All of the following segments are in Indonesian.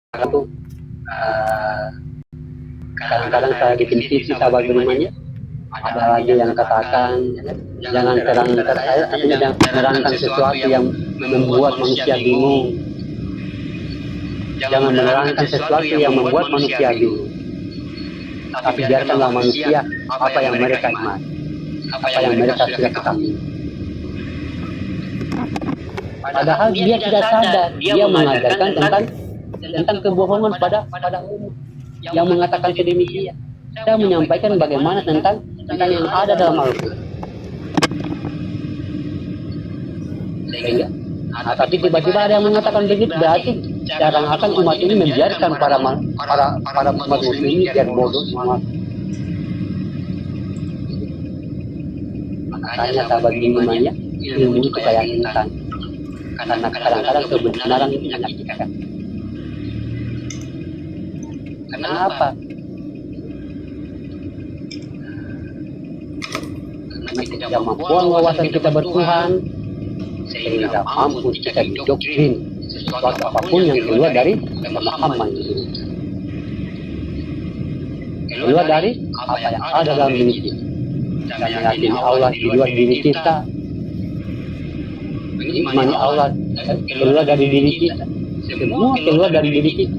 Tuh eh, kadang-kadang saya bikin visi sahabat berimannya, ada lagi yang katakan jangan terangkan saya, artinya jangan menerangkan sesuatu yang membuat manusia bingung, jangan menerangkan sesuatu yang membuat manusia bingung, tapi biarkanlah manusia apa yang mereka imani, apa yang mereka sudah ketahui. Padahal dia tidak sadar, dia mengajarkan tentang kebohongan pada umum yang mengatakan sedemikian. Saya menyampaikan bagaimana tentang yang ada dalam Al-Quran. Tapi tiba-tiba ada yang mengatakan begitu, berarti seakan-akan umat ini membiarkan para umat muslim ini biar bodoh semua. Makanya sahabat imannya, ilmu itu kayak insan, karena kadang-kadang kebenaran itu menyakitkan. Kenapa? Karena ketidakmampuan wawasan kita bertuhan, sehingga mampu kita didoktrin sesuatu apapun yang keluar dari pemahaman itu, keluar dari apa yang ada dalam diri kita. Dan meyakini Allah di luar diri kita, mengimani Allah keluar dari diri kita, semua keluar dari diri kita.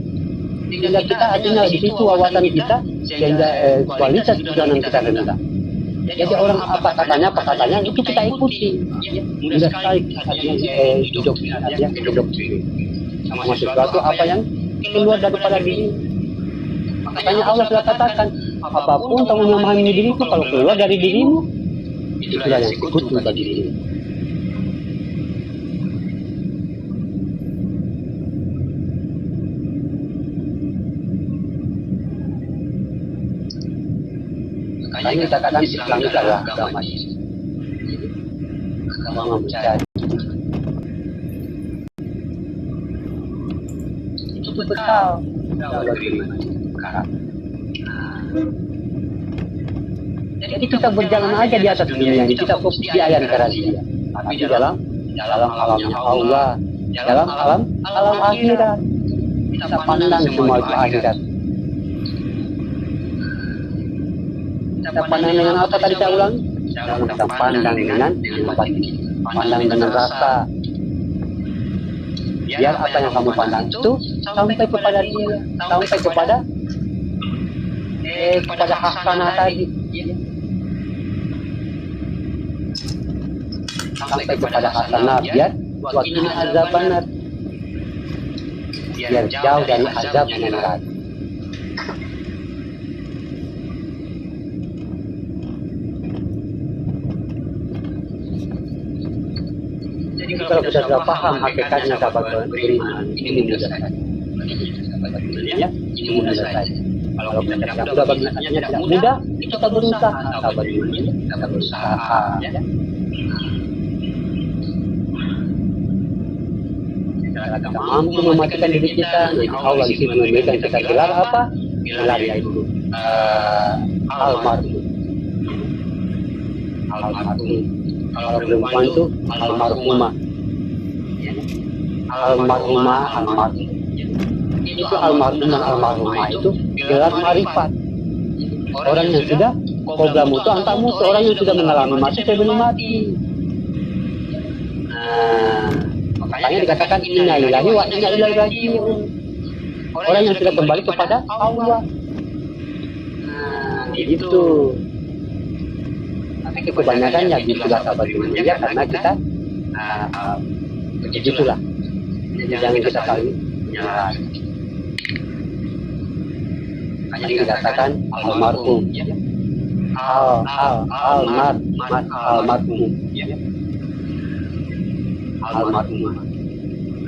Sehingga kita artinya di situ wawasan kita, sehingga kualitas ketuhanan kita rendah. Jadi orang apa katanya itu kita ikuti. Mudah sekali hidup sama sesuatu apa yang keluar daripada diri. Makanya Allah sudah katakan, apapun kamu memahami diriku, kalau keluar dari dirimu, itulah yang sekutu bagi dirimu. Makanya kita katakan Islam itu adalah agama Yesus, agama mencari. Itu bekal dalam beriman. Jadi kita berjalan aja di atas dunia ini, kita fokus di ayat rahasia. Tapi dalam alamnya Allah, dalam alam akhirat, kita pandang semua itu akhirat. Kita pandang dengan apa tadi saya ulang? Kita pandang dengan batin, pandang dengan rasa. Biar apa yang kamu pandang itu sampai kepada dia, sampai kepada hasanah tadi, sampai kepada hasanah, biar wakina azab benar, biar jauh dari azab neraka. Jadi kalau kita sudah paham hakikatnya sahabat beriman, ini mudah saja. Ya, ini mudah saja. Kalau kita tidak mudah baginya tidak mudah, kita berusaha sahabat beriman, kita berusaha. Ya. Kita mampu mematikan diri kita, Allah di situ memberikan kita gelar apa? Gelar itu almarhum. Kalau perempuan itu almarhumah. Almarhumah. Itu almarhumah itu gelar marifat. Orang yang sudah qobla mutu anta mutu, orang yang sudah mengalami mati sebelum mati. Makanya dikatakan inna lillahi wa inna ilaihi raji'un. Orang yang sudah kembali kepada Allah. Itu. Tapi kebanyakannya sudah sahabat dunia ya, karena kita begitulah. Jangan kita saling menyerah. Hanya dikatakan almarhum. Almarhum.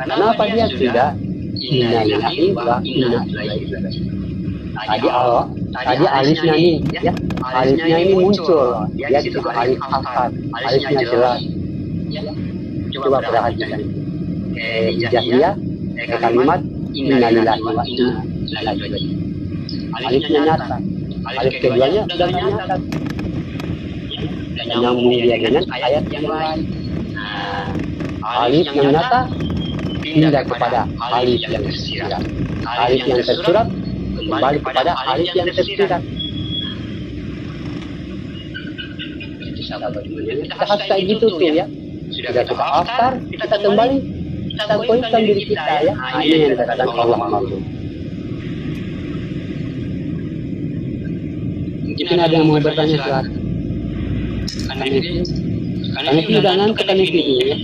Kenapa dia sudah inna lillahi wa inna ilaihi raji'un? Tadi alisnya nih, ya. Alisnya ini muncul, dia itu alif hafal, alisnya jelas. Coba perhatikan. Ijazah kalimat inna lillahi wa inna ilaihi raji'un. Alifnya nyata, alif keduanya sudah nyata. Dan nyambung dia dengan ayat yang lain. Alif yang nyata pindah kepada alif yang tersirat. alif yang tersurat kembali kepada alif yang tersirat. Itu sahabat Iman. Kita harus kayak gitu tuh ya. Sudah kita aftar, kita kembali, kita goyahkan diri kita ya. Nah, ini yang dikatakan Allah malu. Mungkin ada yang mau bertanya silakan. Karena itu udah ngantuk kan itu ya.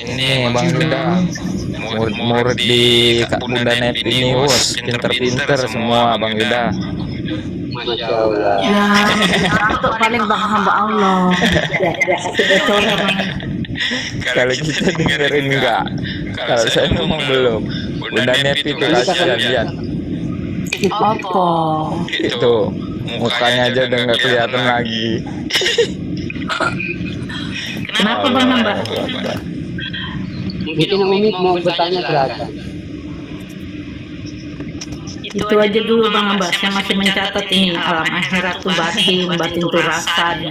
Ini Bang Yuda, murid di Kak Bunda Nepi ini, wos pinter-pinter semua Bang Yuda. Masya Allah. Ya, untuk paling bang hamba Allah. Kalau kita dengerin enggak, kalau saya memang belum. Bunda Nepi itu kasihan lihat. Apa? Itu mukanya aja udah nggak kelihatan lagi. Kenapa bang hamba? Mungkin Umi mau bertanya silakan. Itu aja dulu bang hamba. Saya masih mencatat ini alam akhirat tuh batin, batin tuh rasa,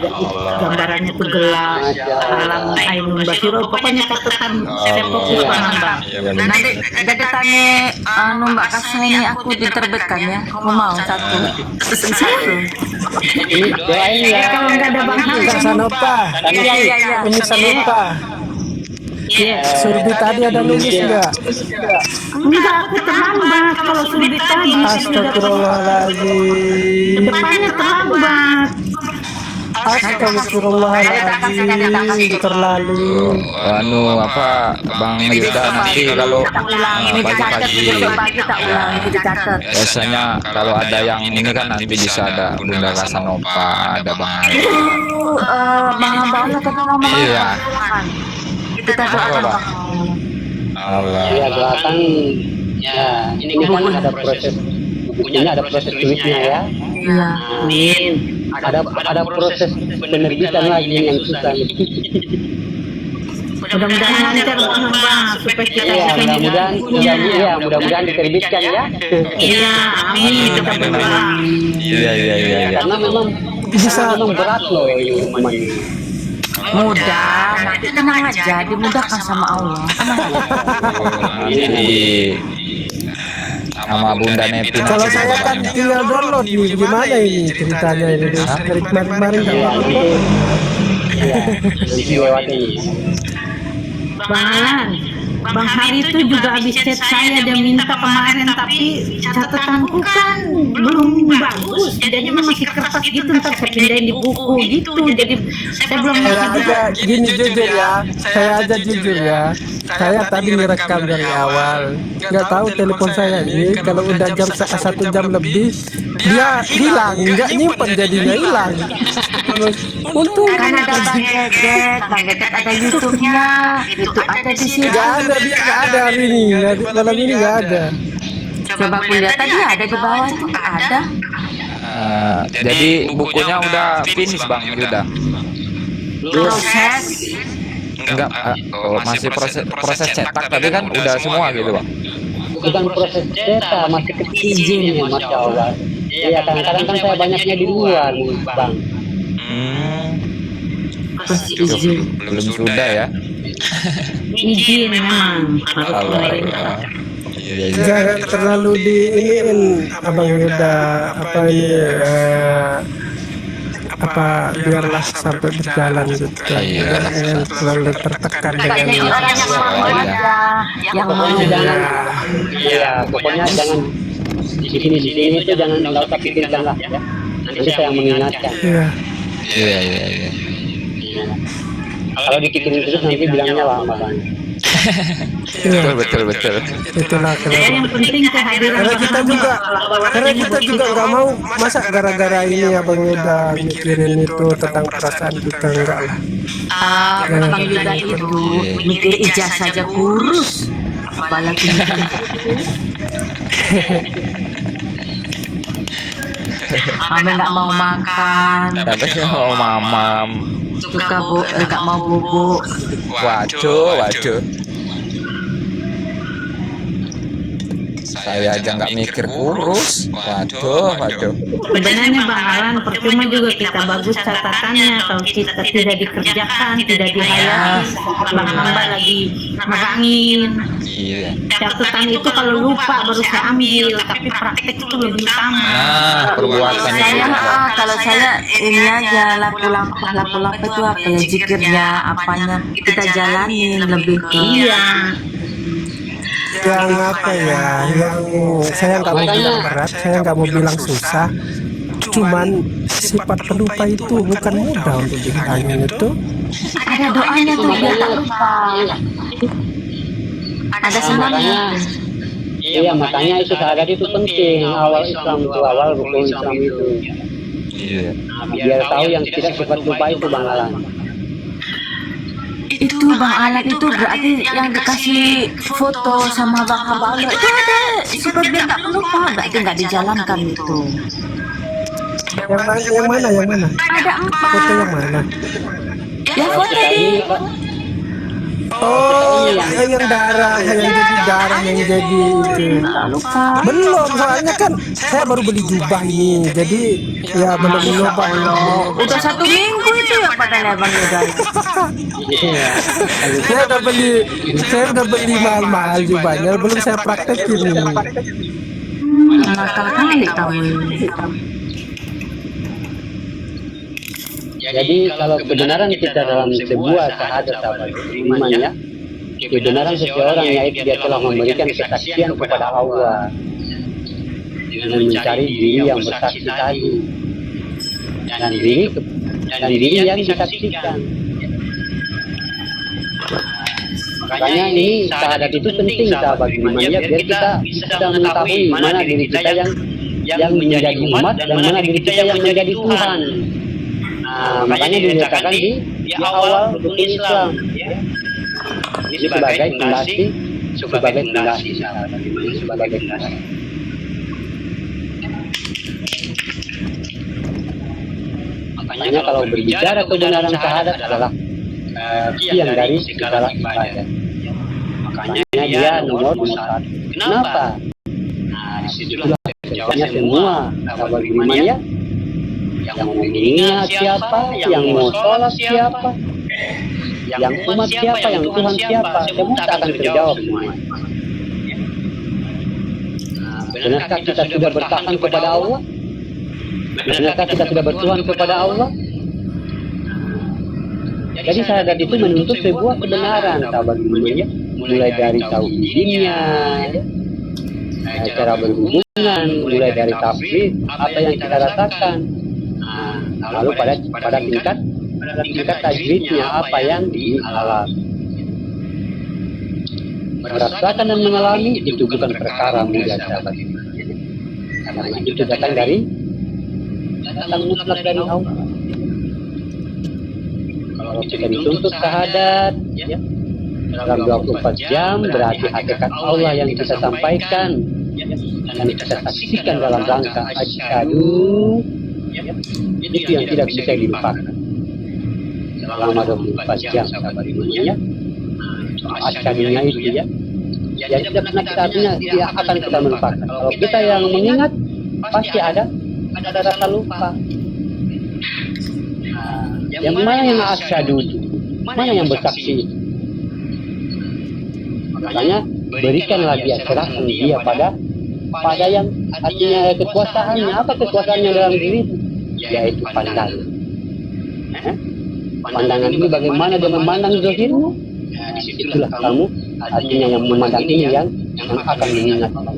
gambarannya tuh gelap, alam ainun basiro. Pokoknya catatan saya fokus bang hamba. Nanti tanya mbak kasih ini aku diterbitkan ya. Aku mau satu. Ini doain ya. Kalau nggak ada bang hamba. Sanopa, Iya. ini Sanopa. Surbi tadi ada nulis enggak? Enggak, aku terlambat kalau sulit tadi. Astagfirullahaladzim. Depannya terlambat. Astagfirullahaladzim. Terlalu. Bang Yuda nanti kalau pagi-pagi Kita ulangi, dicatat. biasanya kalau ada yang ini kan nanti bisa ada Bunda Kasanopa, ada Bang Ali. Bang Abang kita ngomong. Iya. Kita doakan Bang. Allah. Ya doakan. Ya ini kan ada proses bukunya, ada proses tulisnya ya. Iya. Amin. Ada proses penerbitan lagi yang susah. Mudah-mudahan lancar Bang Abang supaya kita Iya, mudah-mudahan diterbitkan ya. Iya, amin. Kita berdoa. Iya. Karena memang berat loh ini hukuman ini. Mudah, nanti tenang aja, dimudahkan sama Allah. Jadi sama Bunda Nepi. Kalau saya kan tinggal download nih, gimana ini ceritanya ini? Dari kemarin-kemarin nggak apa-apa. Iya, nanti lewat ini. Bang Hari itu juga habis chat saya, dia minta kemarin, tapi catatanku kan belum bagus, jadinya masih kertas gitu, ntar saya pindahin di buku gitu, jadi saya belum Saya ngerti aja gini jujur ya, saya tadi merekam dari awal, nggak tahu telepon saya ini kalau udah jam 1 jam lebih dia hilang, nggak nyimpen jadinya hilang. Untung kan ada Bang Gedet ada YouTube-nya, itu ada di sini. nggak ada, dia nggak ada hari ini, malam ini nggak ada. Coba aku lihat tadi ada di bawah itu ada. Jadi bukunya udah finish Bang Yuda. Proses Enggak, masih proses cetak tadi kan udah semua gitu Bang. Bukan proses cetak, masih izinnya, Masya Allah. Iya, kadang-kadang kan saya banyaknya di luar, Bang. Belum sudah ya. izin memang harus pemerintah. Jangan terlalu diiniin Abang Yuda, apa ini biarlah sampai berjalan gitu. Jangan terlalu tertekan dengan Jadi orang yang mau aja, yang mau Pokoknya jangan di sini itu jangan nggak usah pikirkan lah ya. Nanti saya yang mengingatkan. Iya. Kalau dipikirin terus nanti bilangnya lama Bang. Betul. Itulah kenapa. yang penting kehadiran Karena kita juga nggak mau masa gara-gara ini Abang Yuda mikirin itu tentang perasaan kita, enggak lah. Bang Yuda itu mikir ijazah saja kurus, apalagi Mama nggak mau makan, Katanya mau mamam. suka nggak mau bubuk. Saya aja nggak mikir kurus. Waduh. Sebenarnya Bang Alan, percuma juga kita bagus catatannya kalau kita tidak dikerjakan, tidak dihayati. Bang Hamba lagi nerangin. Iya. Catatan itu kalau lupa baru saya ambil, tapi praktek itu lebih utama. Nah, perbuatan itu. Saya kalau saya ini aja laku-laku itu apa ya, zikirnya apanya kita jalanin lebih ke Iya. Yang apa ya, yang saya nggak mau bilang berat, saya nggak mau bilang susah, cuman sifat pelupa itu bukan mudah untuk dihilangin itu. ada doanya tuh biar tak lupa, ada senangnya. Iya, makanya itu syahadat itu penting. Awal Islam itu, awal rukun Islam itu. Iya. Nah, biar tahu yang tidak sifat lupa itu Bang Alan. Itu Bang Alan itu berarti yang dikasih foto sama Bang Abang itu ada sifat biar tak lupa, berarti nggak dijalankan itu. Yang mana? Ada Foto 4 yang mana? ya, foto di Oh, yang darah, yang jadi darah, yang jadi itu. lupa. Belum, soalnya kan saya baru beli jubah ini, jadi ya belum nyoba. Udah 1 minggu itu ya padahal Bang Yuda. Iya. Saya udah beli mahal-mahal jubahnya, belum saya praktekin ini. Nakal kali kamu ini. Jadi kalau kebenaran kita dalam sebuah syahadat atau beriman ya, kebenaran seseorang yaitu dia telah memberikan kesaksian kepada Allah dengan mencari diri yang bersaksi tadi dan diri yang disaksikan. Makanya ini syahadat itu penting sahabat beriman ya, biar kita bisa mengetahui mana diri kita yang menjadi umat dan mana diri kita yang menjadi Tuhan. Nah, makanya diletakkan di awal rukun Islam. Ya. Ini sebagai fondasi, sebagai fondasi. Makanya kalau berbicara kebenaran syahadat adalah bagian dari segala ibadah. Makanya dia nomor 1. Kenapa? Nah, disitulah jawabnya semua sahabat beriman ya. Yang mau mengingat siapa, yang mau sholat siapa, yang umat siapa, yang Tuhan siapa, semua akan terjawab semuanya. Nah, benarkah kita sudah bertahan kepada Allah? Benarkah kita sudah bertuhan kepada Allah? Jadi syahadat itu menuntut sebuah kebenaran, sahabat beriman, mulai dari tauhidnya, cara berhubungan, mulai dari tafsir, apa yang kita rasakan. Lalu pada tingkat tajwidnya apa yang dialami. Merasakan dan mengalami itu bukan perkara mudah sahabat. Karena itu datang mutlak dari Allah. Kalau kita dituntut syahadat ya, dalam 24 jam berarti hakikat Allah yang kita sampaikan dan kita saksikan dalam rangka asyhadu. Itu yang tidak bisa dilupakan selama 24 jam sahabat imannya. Asyadunya itu ya, yang tidak pernah kita artinya dia akan kita melupakan. Kalau kita yang mengingat pasti ada rasa lupa. Yang mana yang asyadu itu, mana yang bersaksi itu. Makanya berikanlah dia, serahkan dia pada yang artinya kekuasaannya. Apa kekuasaannya dalam diri itu? Yaitu pandangan. Pandangan ini bagaimana dia memandang zahirmu? Disitulah kamu artinya yang memandang ini yang akan mengingat Allah,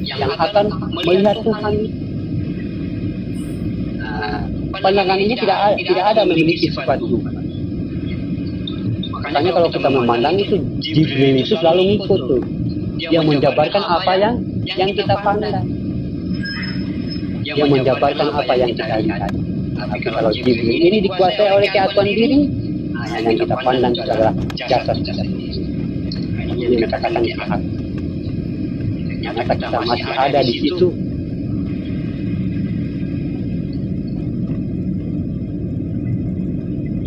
yang akan melihat Tuhan. Pandangan ini tidak ada memiliki sifat Tuhan. Makanya kalau kita memandang itu, Jibril itu selalu ngikut tuh. Dia menjabarkan apa yang kita pandang. Dia menjabarkan apa yang kita lihat. Tapi kalau Jibril ini dikuasai oleh keakuan diri, yang kita pandang adalah jasad-jasad ini. Ini kata-kata jahat. Ternyata kita masih ada di situ.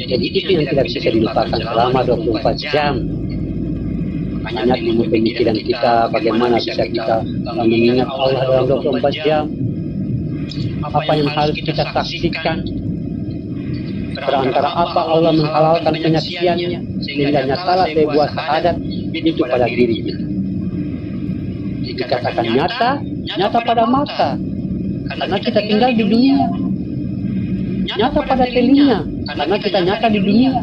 Jadi itu yang tidak bisa dilupakan selama 24 jam. banyak ilmu pemikiran kita, bagaimana bisa kita mengingat Allah dalam 24 jam, apa yang harus kita saksikan, perantara apa Allah menghalalkan penyaksiannya, sehingga nyatalah sebuah syahadat itu pada diri kita. Dikatakan nyata, nyata pada mata, karena kita tinggal di dunia. Nyata pada telinga, karena kita nyata di dunia.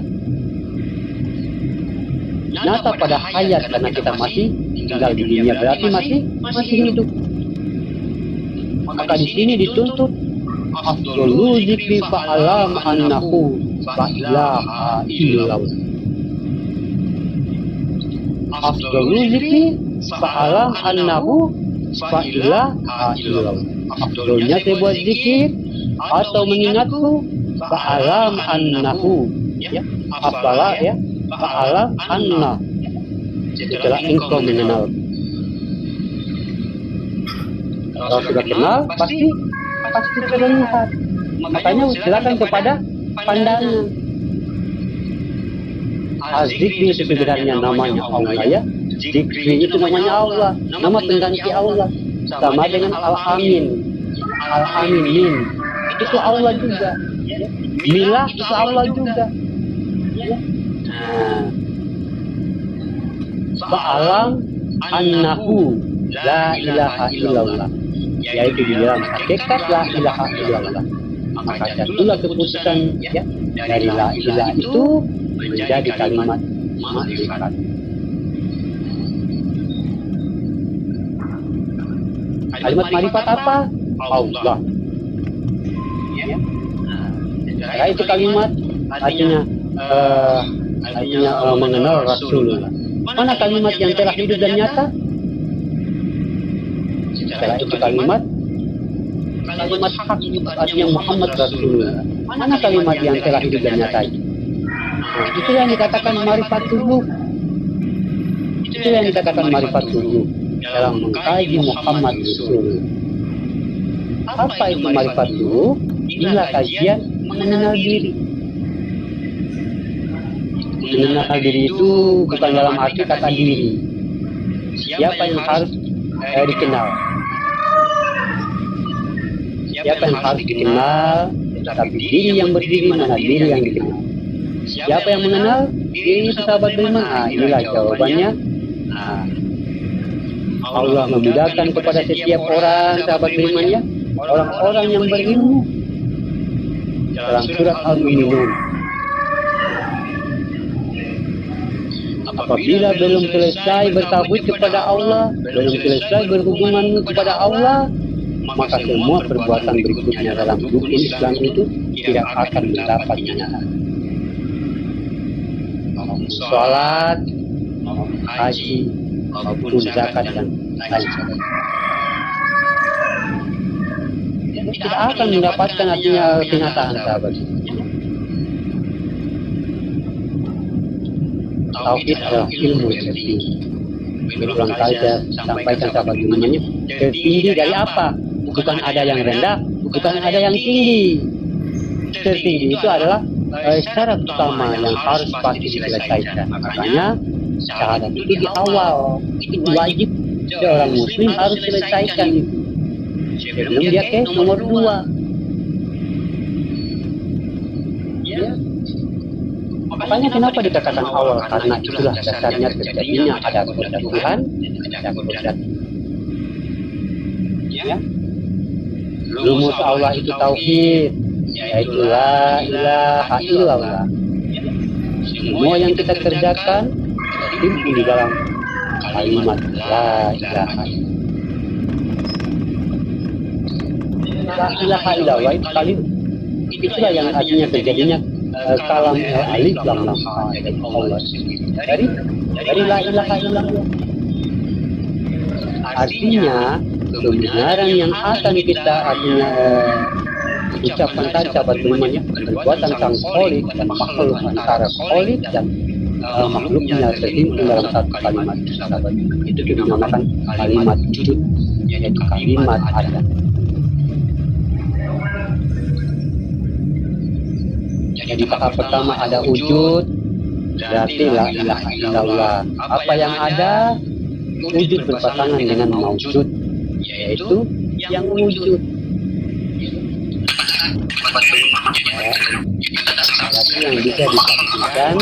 Nyata pada hayat, karena kita masih tinggal di dunia, berarti masih hidup. Maka di sini dituntut afdhalu dzikri fa'alam annahu la ilaha illallah. Afdhalu dzikri fa'alam annahu la ilaha illallah. Afdhalnya sebuah zikir atau mengingatku fa'alam annahu, ya, afdhala, ya, fa'alam anna, setelah engkau mengenal. Kalau sudah kenal pasti terlihat. Makanya silakan kepada pandangan. Zikri itu sebenarnya namanya Allah, ya. Zikri itu namanya Allah, nama pengganti Allah, sama dengan Al-Amin. Al-Amin itu Allah juga. Milah itu Allah juga. Fa'alam annahu la ilaha illallah, yaitu di dalam hakikat la ilaha illallah. Maka jatuhlah keputusan, ya, dari la ilaha itu menjadi kalimat makrifat. Kalimat makrifat apa? Allah. Ya. Setelah itu kalimat artinya mengenal Rasulullah. Mana kalimat yang telah hidup dan nyata? Setelah itu kalimat hak, artinya Muhammad Rasulullah. Mana kalimat yang telah hidup dan nyata itu? Itu yang dikatakan marifatullah. Itu yang dikatakan marifatullah dalam mengkaji Muhammad Rasulullah. Apa itu marifatullah? Inilah kajian mengenal diri. Mengenal diri itu bukan dalam arti kata diri. Siapa yang harus dikenal? Siapa yang harus dikenal? Tapi diri yang berdiri, mana diri yang dikenal? Siapa yang mengenal diri itu sahabat beriman? Inilah jawabannya. Allah memudahkan kepada setiap orang sahabat beriman, ya, orang-orang yang berilmu. Dalam surat Al-Mu'minun, apabila belum selesai bertauhid kepada Allah, belum selesai berhubungan kepada Allah, maka semua perbuatan berikutnya dalam rukun Islam itu tidak akan mendapat nyata. Salat, haji, maupun zakat dan lain sebagainya tidak akan mendapatkan artinya kenyataan, sahabat. Tauhid adalah ilmu yang tertinggi. Berulang kali saya sampaikan, sahabat ilmunya tertinggi dari apa? Bukan ada yang rendah, bukan ada yang tinggi. Tertinggi itu adalah syarat utama yang harus pasti diselesaikan. Makanya syahadat itu di awal, itu wajib seorang muslim harus selesaikan itu sebelum dia ke nomor 2. Ya. Makanya kenapa dikatakan awal? Karena itulah dasarnya terjadinya ada kodrat Tuhan, ada kodrat. Ya. Rumus Allah itu tauhid, yaitu la ilaha illallah. Semua yang kita kerjakan tertimbun di dalam kalimat la ilaha illallah. La ilaha illallah itu kalimat, itulah yang artinya terjadinya kalam alif lam lam dari Allah sendiri. Dari la ilaha illallah. Artinya kebenaran yang akan kita artinya ucapkan tadi, sahabat beriman, ya, perbuatan sang kholik dan makhluk antara kholik dan makhluknya terhimpun dalam satu kalimat, sahabat. Itu dinamakan kalimat wujud, yaitu kalimat ada. Jadi tahap pertama ada wujud, berarti la ilaha illallah. Apa yang ada wujud berpasangan dengan maujud, yaitu yang wujud. Berarti yang bisa disaksikan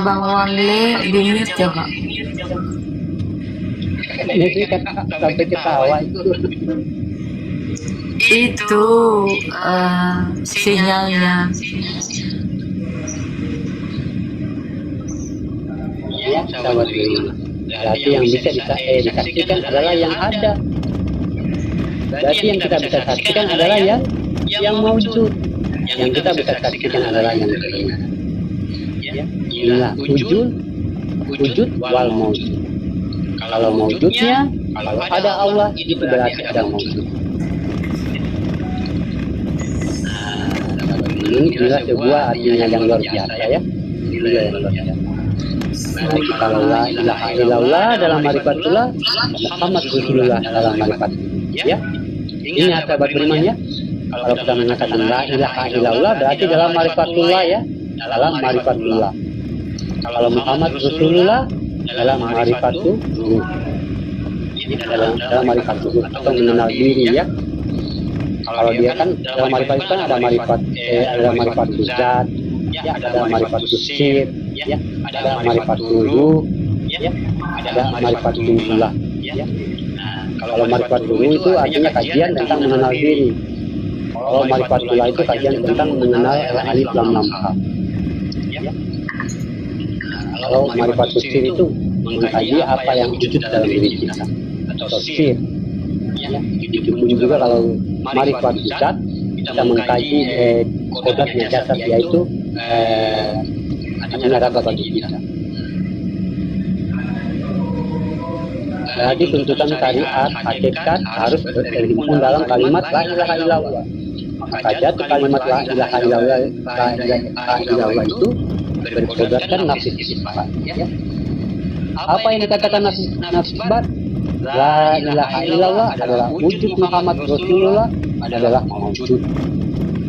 Bang Wanle di mute coba. ini sampai ketawa Itu sinyalnya. ya, sahabat beriman. Berarti yang bisa disaksikan adalah yang ada. Berarti yang kita bisa saksikan adalah yang maujud. Yang kita bisa saksikan adalah yang beriman. Inilah wujud wal maujud. Kalau maujudnya, kalau ada Allah, itu berarti ada maujud. Ini adalah sebuah artinya yang luar biasa ya. Kalau la ilaha illallah dalam ma'rifatullah, Muhammad Rasulullah dalam ma'rifatullah. Ya. Ini sahabat beriman ya. Kalau kita mengatakan la ilaha illallah berarti dalam ma'rifatullah ya, dalam ma'rifatullah. Kalau Muhammad Rasulullah dalam ma'rifatullah. Dalam ma'rifatullah atau mengenal diri ya. Kalau dia kan dalam ma'rifat kan ada ma'rifat zat, ya, ada ma'rifat sir, ya, ada ma'rifat ruh, ya, ada ma'rifat ulullah. Ya. Kalau ma'rifat ruh itu artinya kajian tentang mengenal diri. Kalau ma'rifat ulullah itu kajian tentang mengenal alif lam lam ha. Ya. Kalau ma'rifat sir itu mengkaji apa yang wujud dalam diri kita atau sir. Ya, itu pun juga kalau ma'rifat zat kita mengkaji kodratnya jasad yaitu neraga bagi kita. Jadi tuntutan syariat hakikat harus terhimpun dalam kalimat la ilaha illallah. Maka jatuh kalimat la ilaha illallah itu berkodratkan nafsi sifat. Ya. Apa yang dikatakan nafsi sifat? La ilaha illallah adalah wujud Muhammad Rasulullah adalah maujud.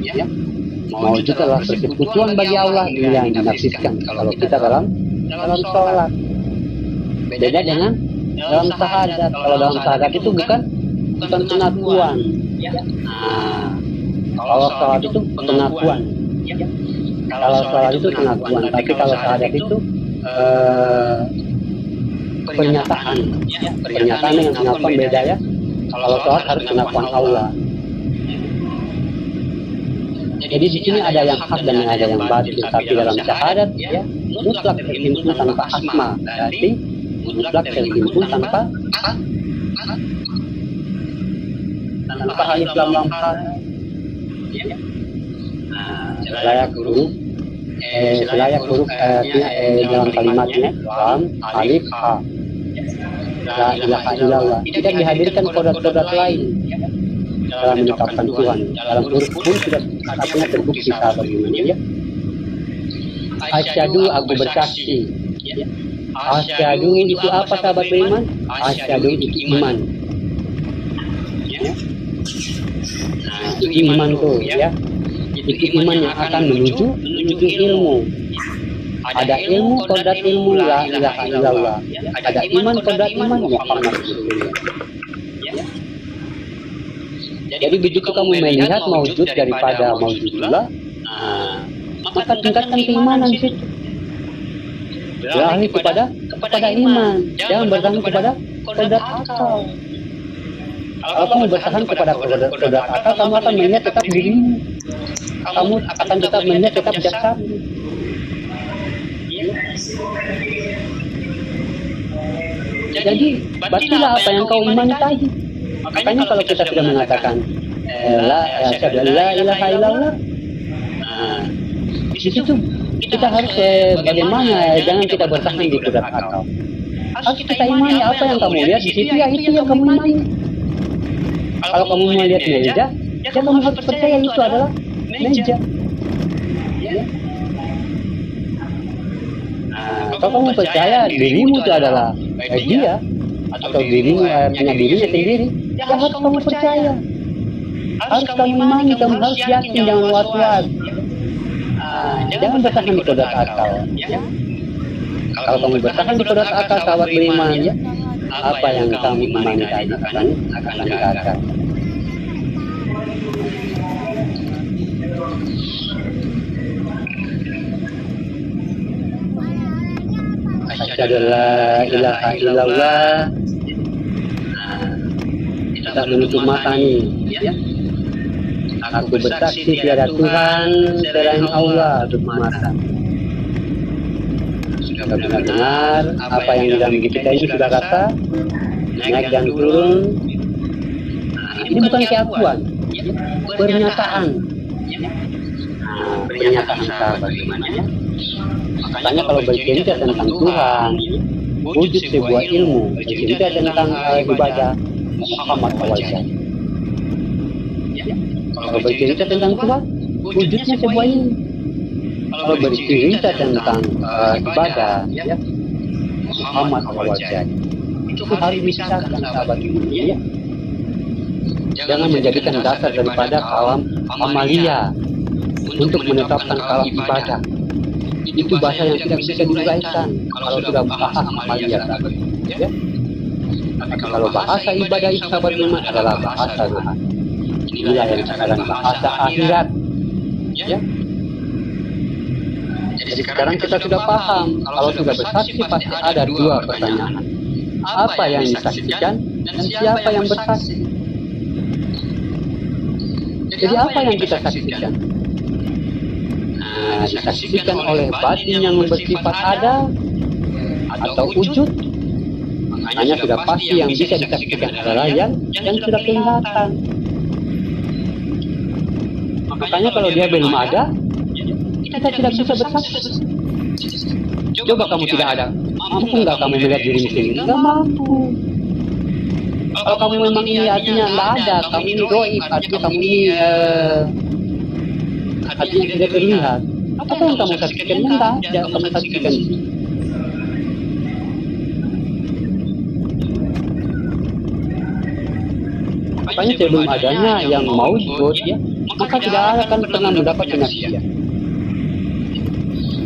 Ya. Maujud adalah persekutuan bagi Allah yang dinafsiskan. Kalau kita dalam sholat, beda dengan dalam syahadat. Kalau dalam syahadat itu bukan pengakuan. Nah, kalau sholat itu pengakuan. Kalau sholat itu pengakuan. Tapi kalau syahadat itu pernyataan. Pernyataan dengan pengakuan beda ya. Kalau sholat harus pengakuan Allah. Jadi di sini ada yang hak dan ada yang batil. Tapi dalam syahadat ya mutlak terhimpun tanpa asma. Berarti mutlak terhimpun tanpa alif lam lam ha. Selayak huruf dalam kalimatnya lam alif ha. La ilaha illallah. Tidak dihadirkan kodrat-kodrat lain dalam menetapkan Tuhan. Dalam huruf pun sudah katanya terbukti sahabat beriman ya. Asyhadu aku bersaksi. Asyhadu itu apa sahabat beriman? Asyhadu itu iman. Nah, itu iman tuh ya. Itu iman yang akan menuju ilmu. Ada ilmu kodrat ilmu la ilaha illallah. Ada iman kodrat iman Muhammad Rasulullah. Jadi begitu kamu melihat maujud daripada maujudullah, maka tingkatkan keimanan di situ. Beralih kepada iman, jangan bertahan kepada kodrat akal. Kalau kamu bertahan kepada kodrat akal, kamu akan melihat tetap dirimu. Kamu akan tetap melihat tetap jasad. Jadi batilah apa yang kau imani tadi. Makanya kalau kita sudah mengatakan la ilaha illallah, di situ kita harus bagaimana jangan kita bertahan di kodrat akal. Harus kita imani apa yang kamu lihat di situ ya itu yang kamu imani. Kalau kamu melihat meja, ya kamu harus percaya itu adalah meja. Atau kamu percaya dirimu itu adalah dia, atau dirimu punya dirinya sendiri, ya harus kamu percaya. Harus kamu imani, kamu harus yakin, jangan was-was. Jangan bertahan di kodrat akal. Ya. Kalau kamu bertahan di kodrat akal, sahabat beriman, ya, apa yang kamu imani tadi akan gagal. Asyhadu an la ilaha illallah. Kita menutup mata nih, ya. Aku bersaksi tiada Tuhan selain Allah, tutup mata. Sudah benar-benar apa yang di dalam kita ini sudah rasa naik dan turun. Ini bukan keakuan, pernyataan. Pernyataan sahabat bagaimana, ya? Makanya kalau bercerita tentang Tuhan, wujud sebuah ilmu, bercerita tentang ibadah, Muhammad wajah. Kalau bercerita tentang Tuhan, wujudnya sebuah ilmu. Kalau bercerita tentang ibadah, ya, Muhammad wajah. Itu harus dipisahkan, sahabat ini, ya. Jangan menjadikan dasar daripada kalam amalia untuk menetapkan kalam ibadah. Itu bahasa yang tidak bisa diuraikan kalau sudah bahasa amalia, sahabat, ya. Tapi kalau bahasa ibadah itu, sahabat iman, adalah bahasa Tuhan. Inilah yang sekarang bahasa akhirat, ya. Jadi sekarang kita sudah paham, kalau sudah bersaksi pasti ada dua pertanyaan. Apa yang disaksikan dan siapa yang bersaksi? Jadi apa yang kita saksikan? Disaksikan oleh batin yang bersifat ada atau wujud. Makanya sudah pasti yang bisa disaksikan adalah yang sudah kelihatan. Makanya kalau dia belum ada, kita tidak bisa bersaksi. Coba kamu tidak ada, mampu nggak kamu melihat dirimu sendiri? Nggak mampu. Kalau kamu memang ini artinya nggak ada, kamu ini goib, artinya kamu ini artinya tidak terlihat. Apa yang kamu saksikan? Nggak ada, kamu saksikan. Makanya sebelum adanya yang maujud, ya, maka tidak akan pernah mendapat penyaksian.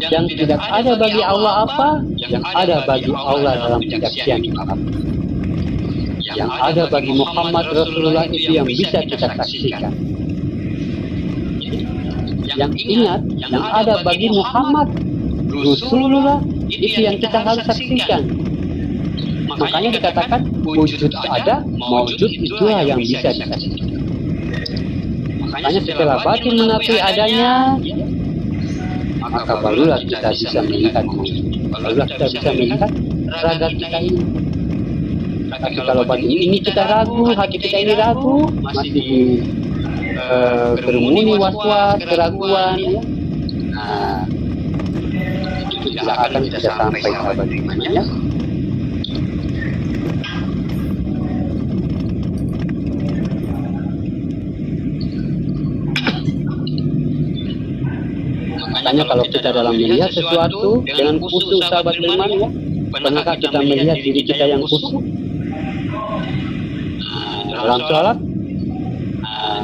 Yang tidak ada bagi Allah apa? Yang ada bagi Allah dalam penyaksian apa? Yang ada bagi Muhammad Rasulullah itu yang bisa kita saksikan. Yang ingat, yang ada bagi Muhammad Rasulullah itu yang kita harus saksikan. Makanya dikatakan wujud ada, maujud itulah yang bisa disaksikan. Makanya setelah batin mengakui adanya, maka barulah kita bisa melihat wujud. Barulah kita bisa melihat raga kita ini. Tapi kalau batin ini kita ragu, hati kita ini ragu, masih bermuni was-was, keraguan, ya. Nah, itu tidak akan bisa sampai sahabat imannya. Makanya kalau kita dalam melihat sesuatu dengan khusyuk, sahabat beriman, ya, pernahkah kita melihat diri kita yang khusyuk? Dalam sholat,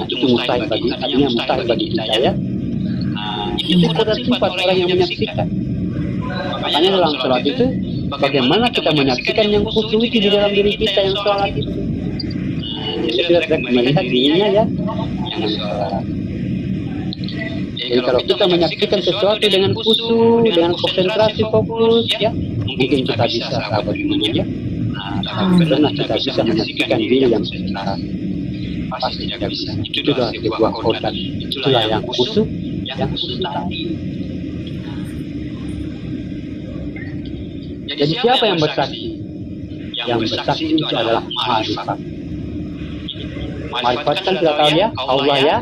itu mustahil bagi, artinya mustahil bagi kita, ya. Itu adalah sifat orang yang menyaksikan. Makanya dalam sholat itu, bagaimana kita menyaksikan yang khusyuk itu di dalam diri kita yang sholat itu? Kita tidak melihat dirinya, ya, yang sholat. Jadi kalau kita menyaksikan sesuatu dengan khusyuk, dengan konsentrasi fokus, ya, mungkin kita bisa, sahabat iman, ya. Karena kita bisa menyaksikan diri yang sebenarnya. Pasti tidak bisa. Itu adalah sebuah kodrat. Itulah yang khusyuk, yang khusyuk tadi. Jadi siapa yang bersaksi? Yang bersaksi itu adalah ma'rifat. Ma'rifat kan sudah tahu, ya, Allah, ya.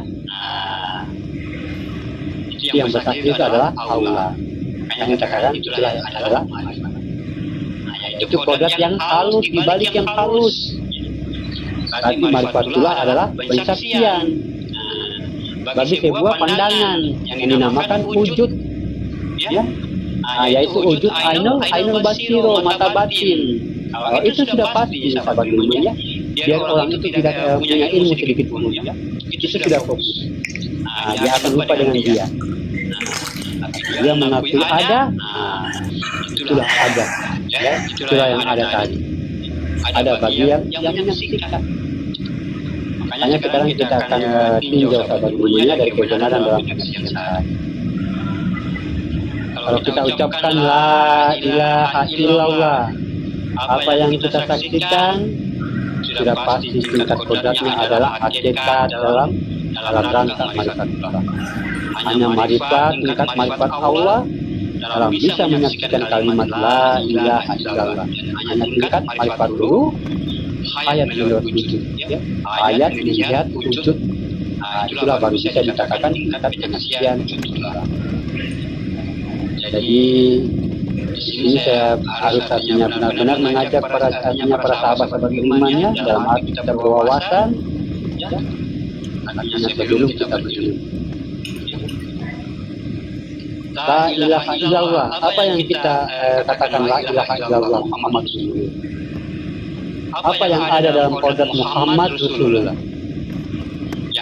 Yang bersaksi itu adalah Allah. Yang sekarang itulah adalah ma'rifat. Itu kodrat yang halus dibalik yang halus. Berarti ma'rifatullah adalah pensaksian bagi sebuah pandangan yang dinamakan wujud, ya. yaitu wujud ainul basiro, mata batin. Itu sudah pasti sahabat beriman ya. Biar orang itu tidak punya ilmu sedikit pun ya, itu sudah fokus. Dia akan lupa dengan dia. Dia mengakui ada, itulah ada, ya, itulah yang ada tadi. Ada bagi yang menyaksikan. Makanya sekarang kita akan tinjau sahabat berimannya dari kebenaran dalam penyaksian. Kalau kita ucapkan la ilaha illallah, apa yang kita saksikan sudah pasti tingkat kodratnya adalah hakikat dalam rangka marifat Allah. Hanya marifat, tingkat marifat Allah dalam bisa menyaksikan kalimat la ilaha illallah. Hanya tingkat marifat dulu, ayat melihat wujud, ya. Ayat melihat wujud. Itulah baru bisa dikatakan tingkat penyaksian wujud Allah. Jadi di sini saya harus artinya benar-benar mengajak para sahabat-sahabat berimannya dalam arti kita berwawasan, ya, artinya sebelum kita berilmu. La ilaha illallah, apa yang kita katakan la ilaha illallah Muhammad Rasulullah? Apa yang ada dalam kodrat Muhammad Rasulullah?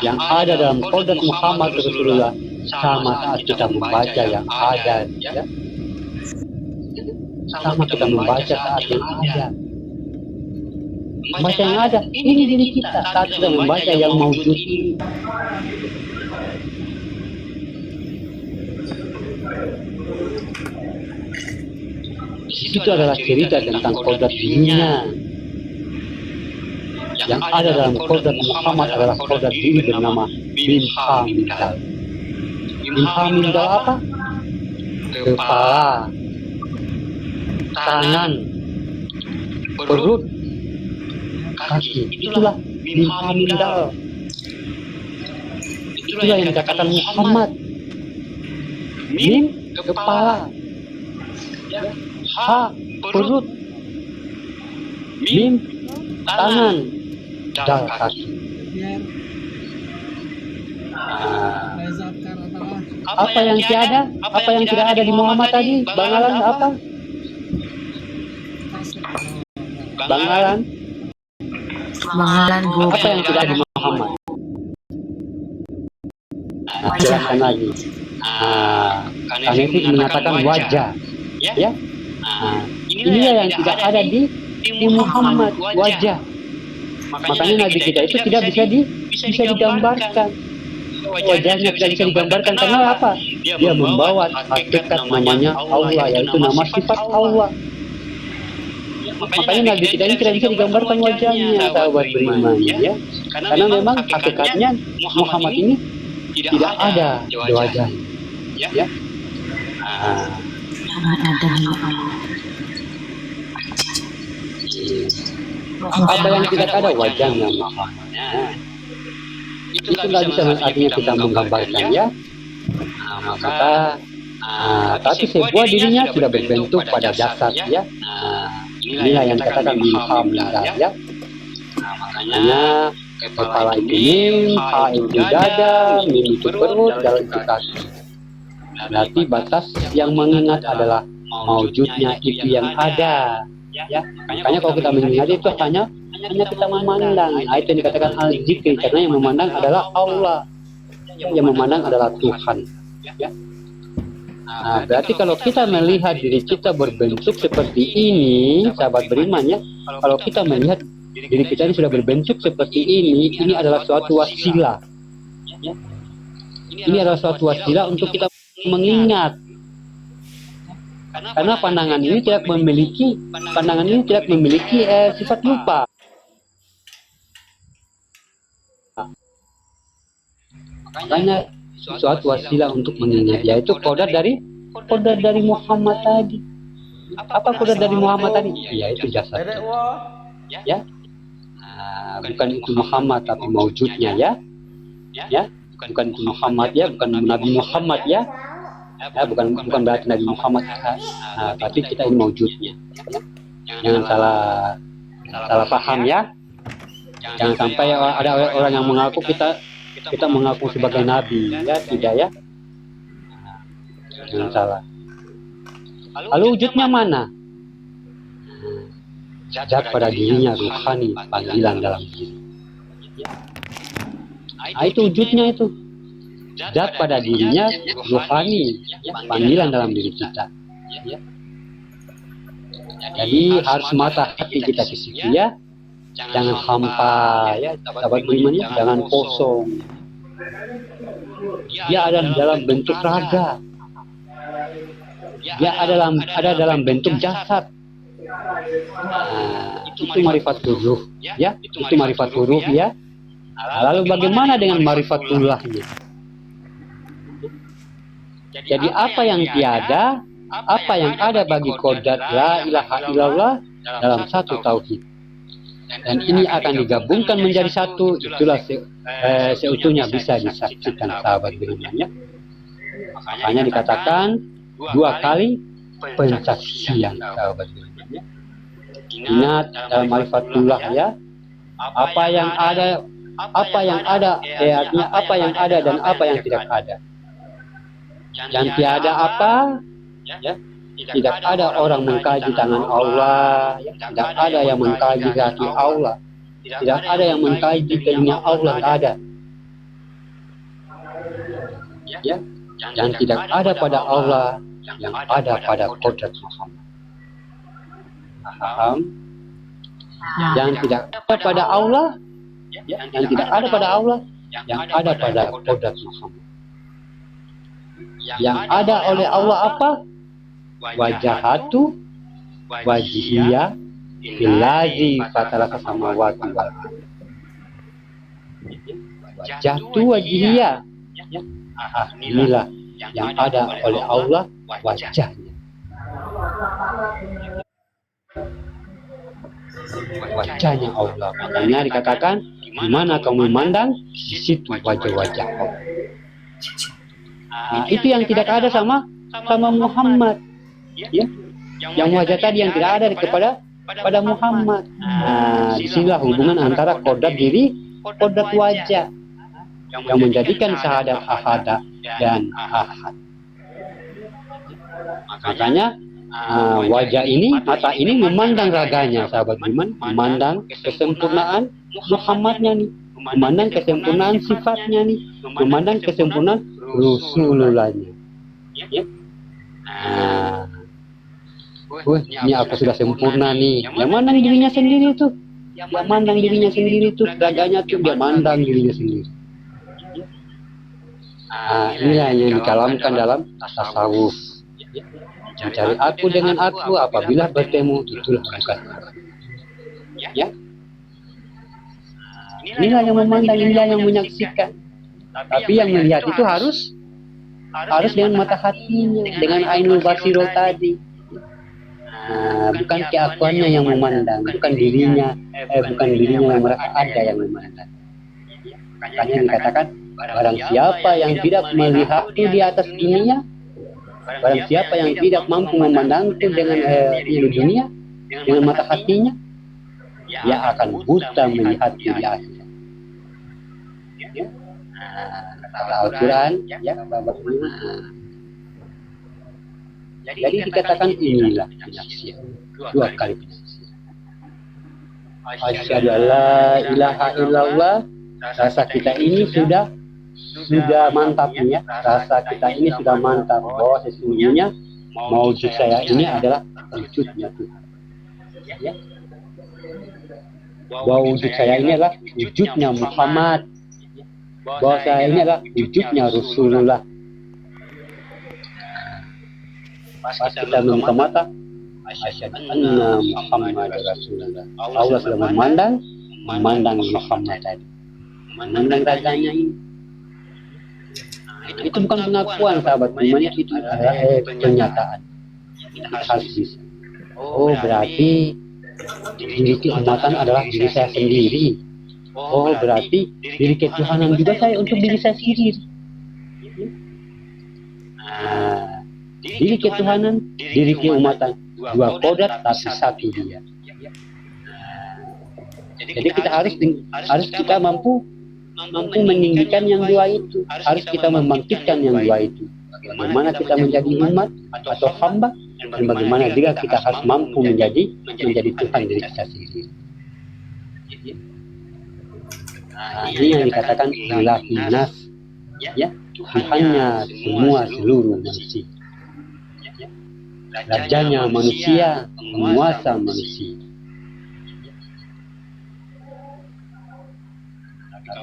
Yang ada dalam kodrat Muhammad Rasulullah sama saat kita membaca yang ada, ya. Sama kita membaca saat yang ada. Membaca yang ada, ini diri kita saat kita membaca yang maujud ini. Itu adalah cerita tentang kodrat dirinya. Yang ada dalam kodrat Muhammad adalah kodrat diri bernama Minha Mindal. Minha Mindal apa? Kepala, tangan, perut, kaki. Itulah Minha Mindal. Itulah yang dikatakan Muhammad. Min, kepala, ha, perut, mim, tangan, dal, kaki. Apa yang tiada? Apa yang tidak ada di Muhammad tadi? Bangalan apa? Bangalan apa yang tidak ada di Muhammad? Jelaskan lagi. Karena itu menyatakan wajah, ya. Inilah yang tidak ada di Muhammad, wajah. Makanya Nabi kita itu tidak bisa digambarkan. Wajahnya tidak bisa digambarkan karena apa? Dia membawa hakikat namanya Allah, yaitu nama sifat Allah. Makanya Nabi kita ini tidak bisa digambarkan wajahnya, sahabat beriman, ya. Karena memang hakikatnya Muhammad ini tidak ada di wajahnya, ya. Apa yang tidak ada wajahnya Muhammad. Itu nggak bisa artinya kita menggambarkan, ya. Tapi sebuah dirinya sudah berbentuk pada jasad, ya. Inilah yang dikatakan Minha Mindal, ya. Makanya kepala itu mim, ha itu dada, mim itu perut, dal itu kaki. Berarti batas yang mengingat adalah maujudnya itu yang ada, ya. Makanya kalau kita mengingat itu hanya kita memandang. Itu yang dikatakan al-zikri, karena yang memandang adalah Allah, yang memandang adalah Tuhan, ya. Berarti kalau kita melihat diri kita berbentuk seperti ini, sahabat beriman, ya. Kalau kita melihat diri kita ini sudah berbentuk seperti ini adalah suatu wasilah, ya. Ini adalah suatu wasilah untuk kita mengingat. Karena pandangan ini tidak memiliki sifat lupa. Makanya suatu wasilah untuk mengingat, yaitu kodrat dari Muhammad tadi. Apa kodrat dari Muhammad tadi? Yaitu jasad, ya. Bukan itu Muhammad tapi maujudnya, ya. Bukan itu Muhammad, ya, bukan Nabi Muhammad, ya. Bukan berarti Nabi Muhammad, tapi kita ini maujudnya. Jangan salah paham, ya. Jangan sampai ada orang yang mengaku kita mengaku sebagai nabi, ya, tidak, ya. Jangan salah. Lalu wujudnya mana? Zat pada dirinya ruhani, panggilan dalam diri. Itu wujudnya itu. Zat pada dirinya ruhani, panggilan dalam diri kita. Jadi harus mata hati kita ke situ ya. Jangan hampa ya, sahabat beriman ya, jangan kosong. Dia ada dalam bentuk raga. Dia ada dalam bentuk jasad. Itu marifatul ruh ya, itu marifatul ruh ya. Lalu bagaimana dengan marifatullahnya? Jadi apa yang tiada, apa yang ada bagi kodrat la ilaha illallah dalam satu tauhid. Dan ini akan digabungkan menjadi satu, itulah seutuhnya bisa disaksikan sahabat beriman ya. Makanya dikatakan 2 kali pensaksian sahabat beriman ya. Ingat dalam marifatullah ya, apa yang ada, artinya apa yang ada dan apa yang tidak ada. Yang tiada apa, ya, tidak ada orang mengkaji tangan Allah, ya. Tidak ada yang mengkaji kaki Allah, tidak ada yang mengkaji telinga Allah, tidak ada. Ya, yang tidak ada pada Allah, yang ada pada kodrat Muhammad. Paham? Yang tidak ada pada Allah, yang tidak ada pada Allah, yang ada pada kodrat Muhammad. Yang ada oleh Allah apa? Wajahatu wajihiyah billazi fatalaka samawati wal ardh. Wajahtu wajihiyah, inilah yang ada oleh Allah wajahnya. Wajahnya Allah. Makanya dikatakan di mana kamu memandang, di situ wajah-wajah Allah. Itu yang tidak ada sama Muhammad. Ya, yang wajah tadi yang tidak ada pada Muhammad. Disinilah hubungan antara kodrat diri, kodrat wajah yang menjadikan syahadat ahada dan ahad. Makanya wajah ini, mata ini memandang raganya, sahabat beriman, memandang kesempurnaan Muhammadnya nih, memandang kesempurnaan sifatnya nih, memandang kesempurnaan Rasulullahnya. Ya. Ini aku sudah sempurna nih. Yang mandang dirinya sendiri tuh. Yang mandang dirinya sendiri tuh, raganya tuh dia mandang dirinya sendiri. Inilah yang dikalamkan dalam tasawuf. Mencari aku dengan aku, apabila bertemu itulah bukan. Ya. Inilah yang memandang, inilah yang menyaksikan. Tapi yang melihat itu harus dengan mata hatinya, dengan ainul basiro tadi. Bukan keakuannya yang memandang, bukan dirinya yang merasa ada yang memandang. Makanya dikatakan barang siapa yang tidak melihat itu di atas dunia, barang siapa yang tidak mampu memandang itu dengan dunia, dengan mata hatinya, dia akan buta melihat di akhirat. Kata Al-Quran, ya, jadi dikatakan inilah penyaksian, 2 kali penyaksian. Asyhadu alla ilaha illallah, rasa kita ini sudah mantap ya, rasa kita ini sudah mantap bahwa sesungguhnya maujud saya ini adalah wujudnya Tuhan. Ya. Bahwa wujud saya ini adalah wujudnya Muhammad, bahwa saya ini adalah wujudnya Rasulullah. Pas kita membuka mata, asyhadu anna Muhammad Rasulullah. Allah sudah memandang Muhammad tadi, memandang raganya ini. Itu bukan pengakuan sahabat, namanya itu adalah kenyataan. Kita harus bisa. Oh, berarti diri keumatan adalah diri saya sendiri. Oh, berarti diri ketuhanan juga saya untuk diri saya sendiri. Diri ketuhanan, diri keumatan, 2 kodrat tapi satu dia. Jadi kita harus kita mampu meninggikan yang 2 itu, harus kita membangkitkan yang 2 itu. bagaimana kita menjadi umat atau hamba, dan bagaimana juga kita harus mampu menjadi Tuhan diri kita sendiri. Nah, ini yang dikatakan ilahi nas, ya, Tuhannya semua seluruh manusia, rajanya manusia, penguasa manusia.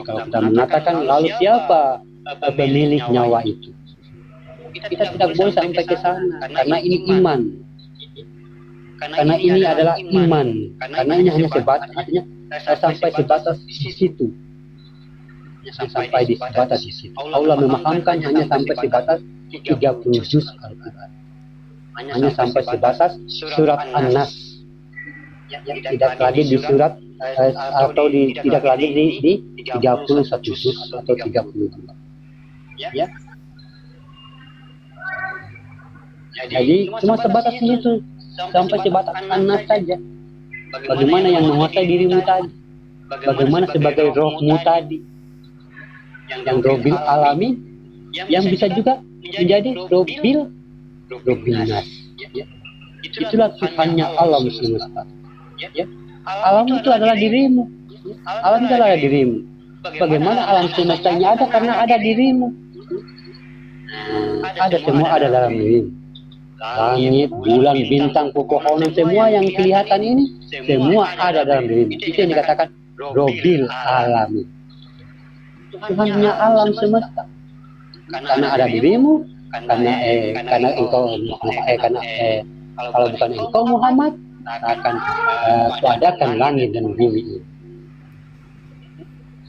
Kalau kita mengatakan lalu siapa pemilik nyawa itu, kita tidak boleh sampai ke sana, karena ini iman. Karena ini adalah iman, karena ini hanya sebatas, artinya sampai sebatas di situ. Sampai di sebatas di situ. Allah memahamkan hanya sampai sebatas 30 juz Al-Quran. Hanya sampai sebatas surat An-Nas. Tidak lagi di surat atau tidak lagi di 31 juz atau 32. Ya. Jadi cuma sebatas itu, sampai sebatas An-Nas saja. Bagaimana yang menguasai dirimu tadi? Bagaimana sebagai rohmu tadi? Yang robil alami, yang bisa juga menjadi robil nas. Itulah Tuhannya alam semesta. Alam itu adalah dirimu. Alam itu adalah dirimu. Bagaimana alam semestanya ada? Karena ada dirimu. Ada, semua ada dalam dirimu. Langit, bulan, bintang, pepohonan, semua yang kelihatan ini, semua ada dalam dirimu. Itu yang dikatakan robil alami. Tuhannya alam semesta. Karena ada dirimu, karena engkau, kalau bukan engkau Muhammad, akan adakan langit dan bumi ini.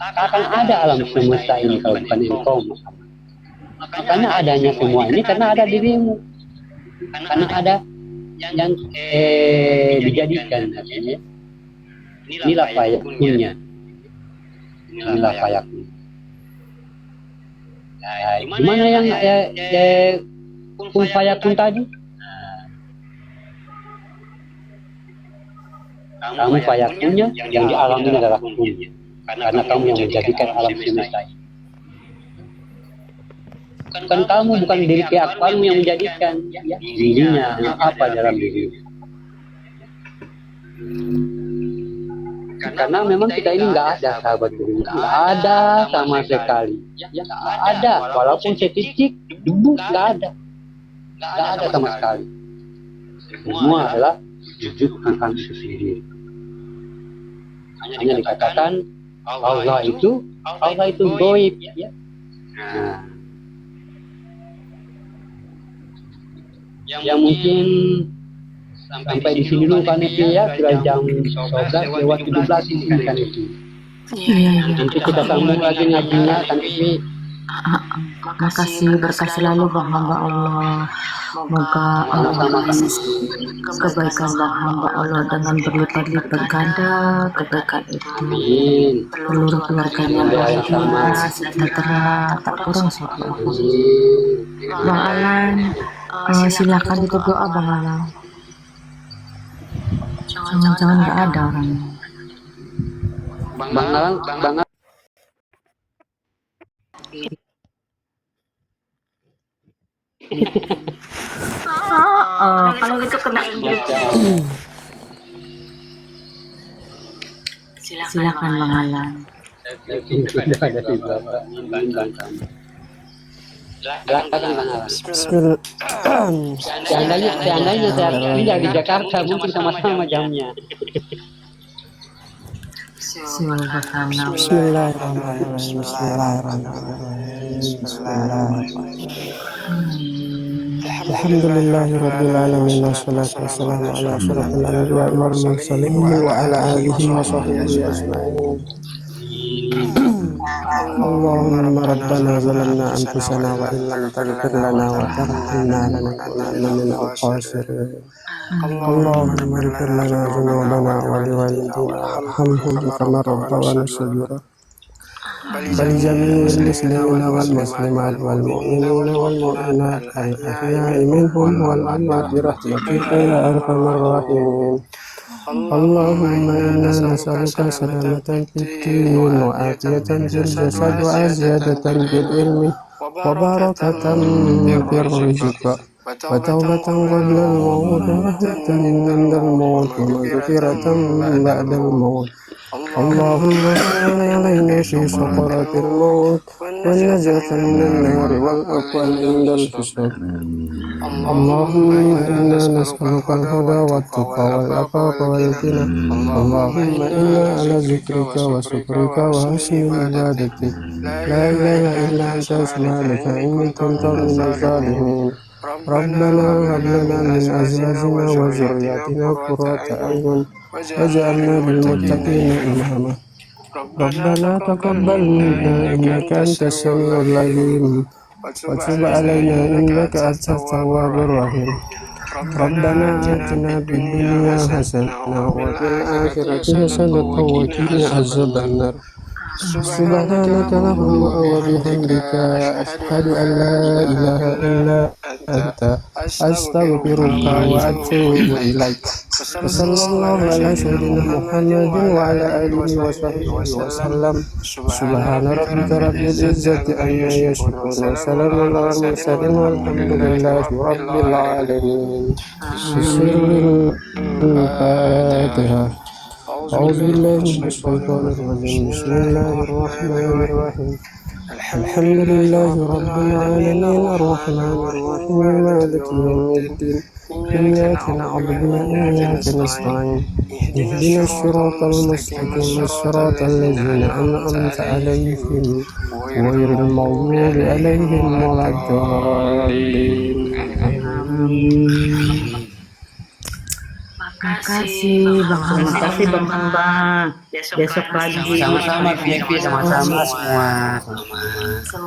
Akan ada alam semesta ini kalau bukan engkau Muhammad. Makanya adanya semua ini karena ada dirimu. Karena ada yang dijadikan, artinya inilah fayakunnya. Inilah fayakun. Gimana yang kun fayakun tadi? Kamu fayakunnya, yang dialami adalah kunnya. Karena kamu yang menjadikan alam semesta ini. Bukan kamu, bukan diri keakbalmu yang menjadikan, dirinya yang apa dalam dirimu. Karena memang kita ini nggak ada, sahabat diri, nggak ada sama sekali, nggak ada, walaupun setitik debu nggak ada sama sekali. Semua adalah wujud Tuhan itu sendiri. Hanya dikatakan Allah itu gaib. Nah, yang mungkin sampai di sini dulu kan itu ya, sudah jam 11:17 ini kan itu. Nanti kita sambung lagi ngajinya kan itu. Makasih, berkah selalu Bang hamba Allah. Moga Allah kebaikan Bang hamba Allah dengan berlipat-lipat ganda kebaikan itu. Amin. Seluruh keluarganya bahagia, sejahtera, tak kurang suatu. Bang Alan, silakan itu doa Bang Alan. Jangan-jangan nggak ada orangnya. Bang Alang. Kalau gitu kena silakan Bang Alan. Bismillah. Seandainya saya pindah di Jakarta mungkin sama-sama jamnya. Bismillahirrahmanirrahim. Alhamdulillahirabbil alamin wassalatu wassalamu ala asyrafil anbiya'i wal mursalin wa ala alihi wa sahbihi ajma'in. Allahumma rabbana zalamna anfusana wa in lam taghfir lana wa tarhamna lanakunanna minal khasirin. Allahumma ighfir lana dhunubana wa liwalidina warhamhum kama rabbayana shaghira. ولجميع المسلمين والمسلمات والمؤمنين والمؤمنات الأحياء منهم والأموات برحمتك يا أرحم الراحمين. اللهم إنا نسألك سلامة في الدين وعافية في الجسد وزيادة في العلم وبركة في الرزق وتوبة قبل الموت ورحمة عند الموت ومغفرة بعد الموت. اللهم اهون علينا في سكرات الموت والنجاة من النار والعفو عند الحساب. اللهم إنا نسألك الهدى والتقى والعفاف والغنى. اللهم إنا على ذكرك وشكرك وحسن عبادتك لا إله إلا أنت سبحانك إني كنت من الظالمين. ربنا هب لنا من أزواجنا وذرياتنا قرة أعين واجعلنا للمتقين إماما. ربنا تقبل منا إنك أنت السميع العليم وتب علينا إنك أنت التواب الرحيم. ربنا آتنا في الدنيا حسنة وفي الآخرة حسنة وقنا عذاب النار. سبحانك اللهم وبحمدك أشهد أن لا إله إلا أنت أستغفرك وأتوب إليك. وصلى الله على سيدنا محمد وعلى آله وصحبه وسلم. سبحان ربك رب العزة عما يصفون وسلام على المرسلين والحمد لله رب العالمين. بسر الفاتحة. أعوذ بالله من الشيطان الرجيم. بسم الله الرحمن الرحيم. الحمد لله رب العالمين الرحمن الرحيم مالك يوم الدين. إياك نعبد وإياك نستعين. اهدنا الصراط المستقيم صراط الذين أنعمت عليهم غير المغضوب عليهم ولا الضالين. Makasih Bang Terima Hamba. kasih Bang Hamba. Besok pagi. Sama-sama, sama-sama semua.